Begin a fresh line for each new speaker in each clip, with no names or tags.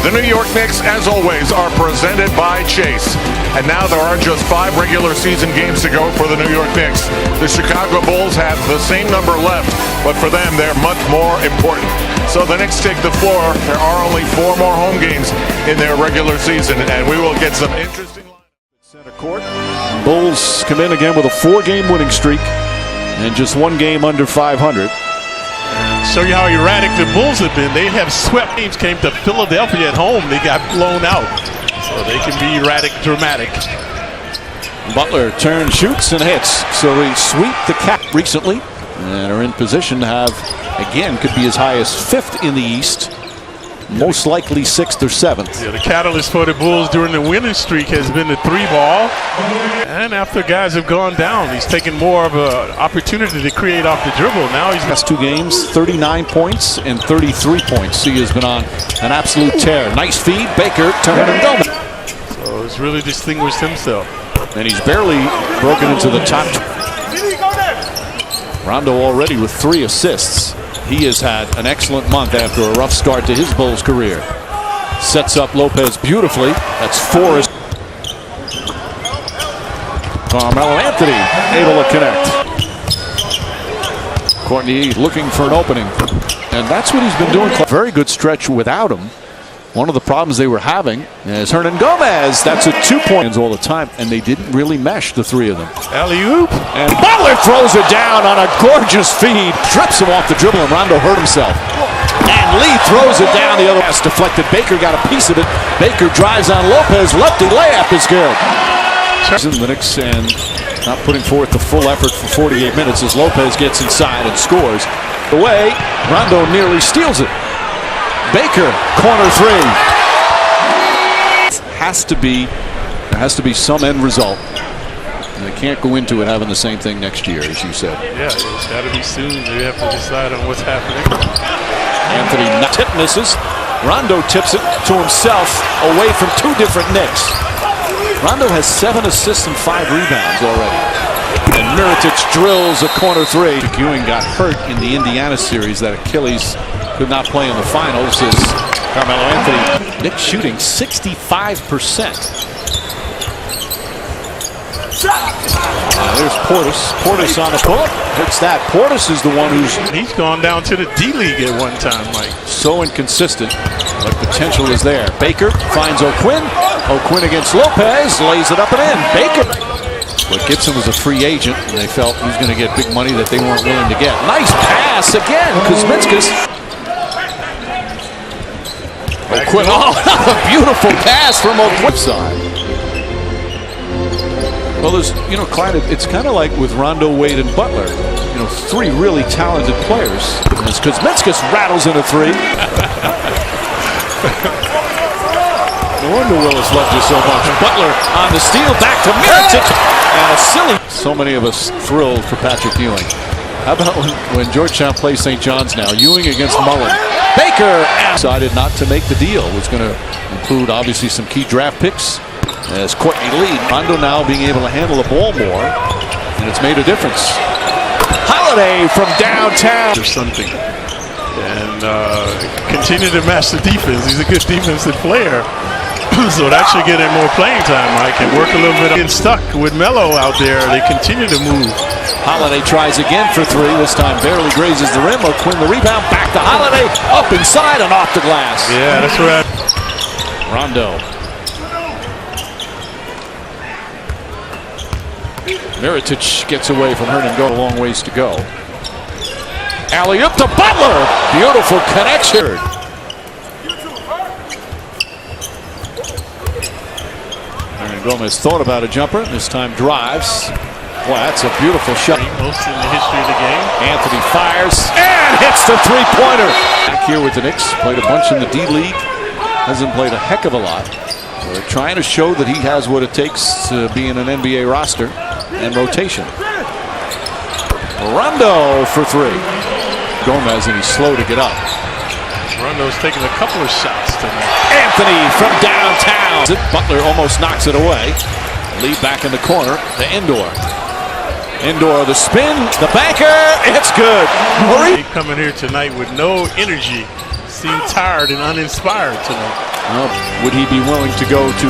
The New York Knicks, as always, are presented by Chase. And now there are just 5 regular season games to go for the New York Knicks. The Chicago Bulls have the same number left, but for them, they're much more important. So the Knicks take the floor. There are only 4 more home games in their regular season, and we will get some interesting lineups.
Center court. Bulls come in again with a 4-game winning streak and just 1 game under 500.
Show you how erratic the Bulls have been. They have swept teams. Came to Philadelphia at home. They got blown out. So they can be erratic, dramatic.
Butler turns, shoots, and hits. So they sweep the cap recently and are in position to have, again, could be as high as 5th in the East. Most likely 6th or 7th.
Yeah, the catalyst for the Bulls during the winning streak has been the 3-ball. And after guys have gone down, he's taken more of an opportunity to create off the dribble. Now he's
last 2 games, 39 points and 33 points. He has been on an absolute tear. Nice feed. Baker turned and go.
So he's really distinguished himself.
And he's barely broken into the top. Rondo already with 3 assists. He has had an excellent month after a rough start to his Bulls career. Sets up Lopez beautifully. That's 4. Carmelo Anthony able to connect. Courtney looking for an opening. And that's what he's been doing. Very good stretch without him. One of the problems they were having is Hernan Gomez. That's a 2-point all the time, and they didn't really mesh, the 3 of them.
Alley-oop.
And Butler throws it down on a gorgeous feed. Trips him off the dribble, and Rondo hurt himself. And Lee throws it down the other way. Deflected. Baker got a piece of it. Baker drives on Lopez. Lefty layup is good. The Knicks and not putting forth the full effort for 48 minutes as Lopez gets inside and scores. Away, Rondo nearly steals it. Baker, corner 3. There has to be some end result. And they can't go into it having the same thing next year, as you said.
Yeah, it's got to be soon. They have to decide on what's happening.
Anthony tip misses. Rondo tips it to himself away from 2 different Knicks. Rondo has 7 assists and 5 rebounds already. And Mirotic drills a corner 3. Ewing got hurt in the Indiana series. That Achilles could not play in the finals. Is Carmelo Anthony. Knicks shooting 65%. There's Portis. Portis on the pull-up. Hits that. Portis is the one
he's gone down to the D-League at one time, Mike.
So inconsistent, but potential is there. Baker finds O'Quinn. O'Quinn against Lopez. Lays it up and in. Baker. What Gibson was a free agent, and they felt he was going to get big money that they weren't willing to get. Nice pass again. Kuzminskas. O'Quinn. Oh, a beautiful pass from O'Quinn side. Well, there's, Clyde, it's kind of like with Rondo, Wade, and Butler. 3 really talented players. As Kuzminskas rattles in a 3. No wonder Willis loved you so much. Butler on the steal, back to Mirotic. And a silly. So many of us thrilled for Patrick Ewing. How about when Georgetown plays St. John's now? Ewing against Mullen. Baker decided not to make the deal. Was going to include, obviously, some key draft picks. As Courtney lead, Rondo now being able to handle the ball more, and it's made a difference. Holiday from downtown.
Or something. And continue to match the defense. He's a good defensive player. So that should get him more playing time, Mike, and work a little bit. Getting stuck with Melo out there. They continue to move.
Holiday tries again for 3. This time barely grazes the rim. O'Quinn the rebound. Back to Holiday. Up inside and off the glass.
Yeah, that's right.
Rondo. Mirotic gets away from Hernan. Go a long ways to go. Alley-oop to Butler. Beautiful connection. Hernan Gomez thought about a jumper. This time drives. Wow, that's a beautiful shot.
Most in the history of the game.
Anthony fires and hits the 3-pointer. Back here with the Knicks. Played a bunch in the D-League. Hasn't played a heck of a lot. So they're trying to show that he has what it takes to be in an NBA roster and rotation. Rondo for 3. Gomez, and he's slow to get up.
Rondo's taking a couple of shots tonight.
Anthony from downtown. Butler almost knocks it away. Lead back in the corner to Indoor. Indoor, the spin, the banker, it's good.
Coming here tonight with no energy. seemed tired and uninspired tonight.
Well, would he be willing to go to,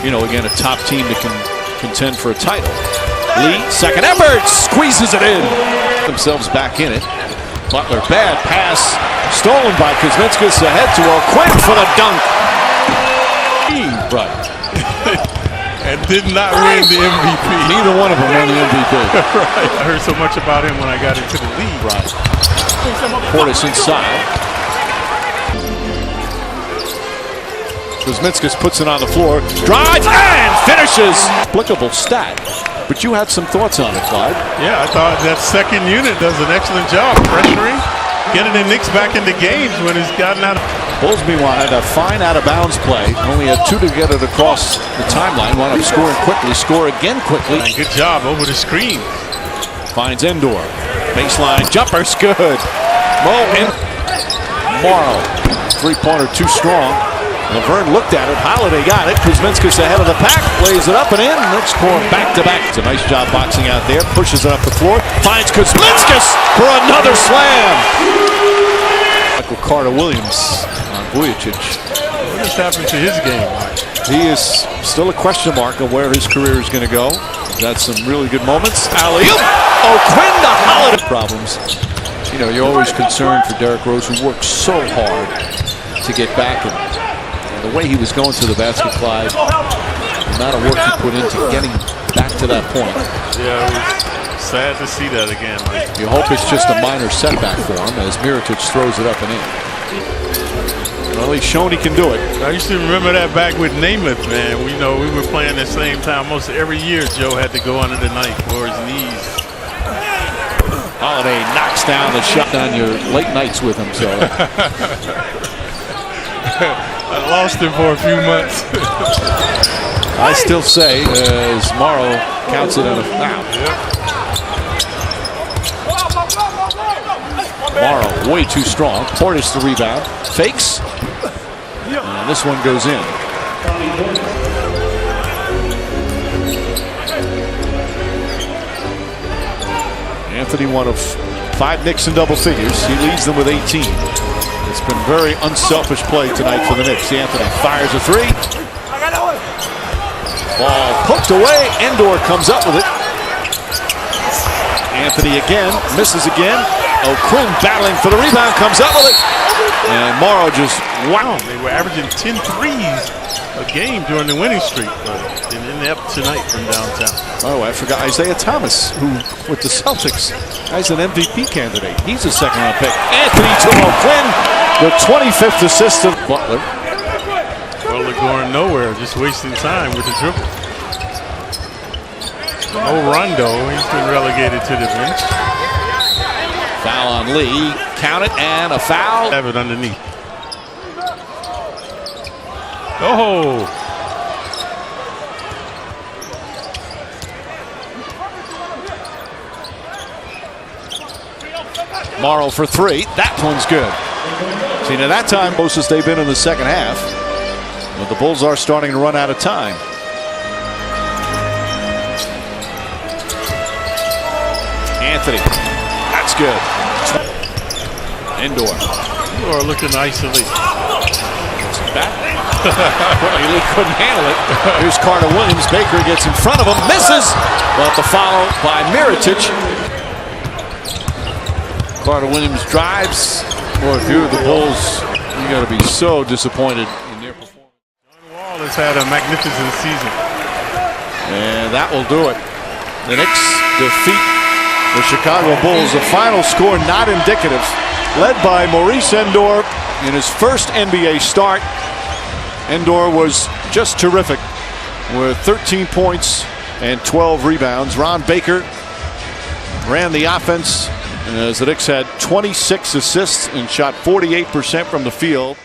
again, a top team that can contend for a title? Lee, second effort, squeezes it in. Themselves back in it. Butler, bad pass, stolen by Kuzminskas, ahead to O'Quinn for the dunk. Right.
And did not win the MVP.
Neither one of them won the MVP.
Right. I heard so much about him when I got into the league.
Right. Portis inside. Kuzminskas puts it on the floor, drives and finishes. Applicable stat, but you had some thoughts on it, Clyde.
Yeah, I thought that second unit does an excellent job pressuring, getting the Knicks back into games when it's gotten out of.
Bulls, meanwhile, had a fine out-of-bounds play. Only had two to get it across the timeline. Wound up scoring quickly, score again quickly.
And good job over the screen.
Finds Endor. Baseline jumper's good. Morrow. Three-pointer too strong. Laverne looked at it. Holiday got it. Kuzminskas ahead of the pack. Lays it up and in. Knicks score back-to-back. It's a nice job boxing out there. Pushes it up the floor. Finds Kuzminskas for another slam. Michael Carter-Williams on Vujicic.
What has happened to his game, Mike?
He is still a question mark of where his career is going to go. He's had some really good moments. Alley-oop! O'Quinn to Holiday. Problems. You're always concerned for Derrick Rose, who worked so hard to get back. And the way he was going to the basket, Clyde, the amount of work he put into getting back to that point.
Yeah, it was sad to see that again.
You hope it's just a minor setback for him as Mirotic throws it up and in. Well, he's shown he can do it.
I used to remember that back with Namath, man. We were playing at the same time. Most every year, Joe had to go under the knife for his knees.
Holiday knocks down the shot on your late nights with him. So
I lost him for a few months.
I still say, as Morrow counts it on a foul. Yep. Morrow way too strong. Portis the rebound. Fakes. And this one goes in. Anthony, one of 5 Knicks in double figures. He leads them with 18. It's been very unselfish play tonight for the Knicks. Anthony fires a three. Ball poked away. Endor comes up with it. Anthony again, misses again. O'Quinn battling for the rebound, comes up with it. And Morrow just, wow.
They were averaging 10 threes a game during the winning streak, but it ended up tonight from downtown.
Oh, I forgot Isaiah Thomas, who with the Celtics, he's an MVP candidate. He's a second-round pick. Anthony to O'Quinn, the 25th assist of Butler.
Well, they're going nowhere, just wasting time with the dribble. Oh, Rondo, he's been relegated to the bench.
Foul on Lee, count it, and a foul.
Have it underneath. Oh!
Morrow for three. That one's good. See, now that time, closest they've been in the second half. But the Bulls are starting to run out of time. Anthony. That's good. Endor.
You are looking isolate.
Back. Lee couldn't handle it. Here's Carter-Williams. Baker gets in front of him. Misses. But the follow by Mirotic. Carter-Williams drives. Boy, if you're the Bulls, you got to be so disappointed in their performance.
John Wall has had a magnificent season.
And that will do it. The Knicks defeat the Chicago Bulls. The final score not indicative. Led by Maurice Endor in his first NBA start. Endor was just terrific with 13 points and 12 rebounds. Ron Baker ran the offense as the Knicks had 26 assists and shot 48% from the field.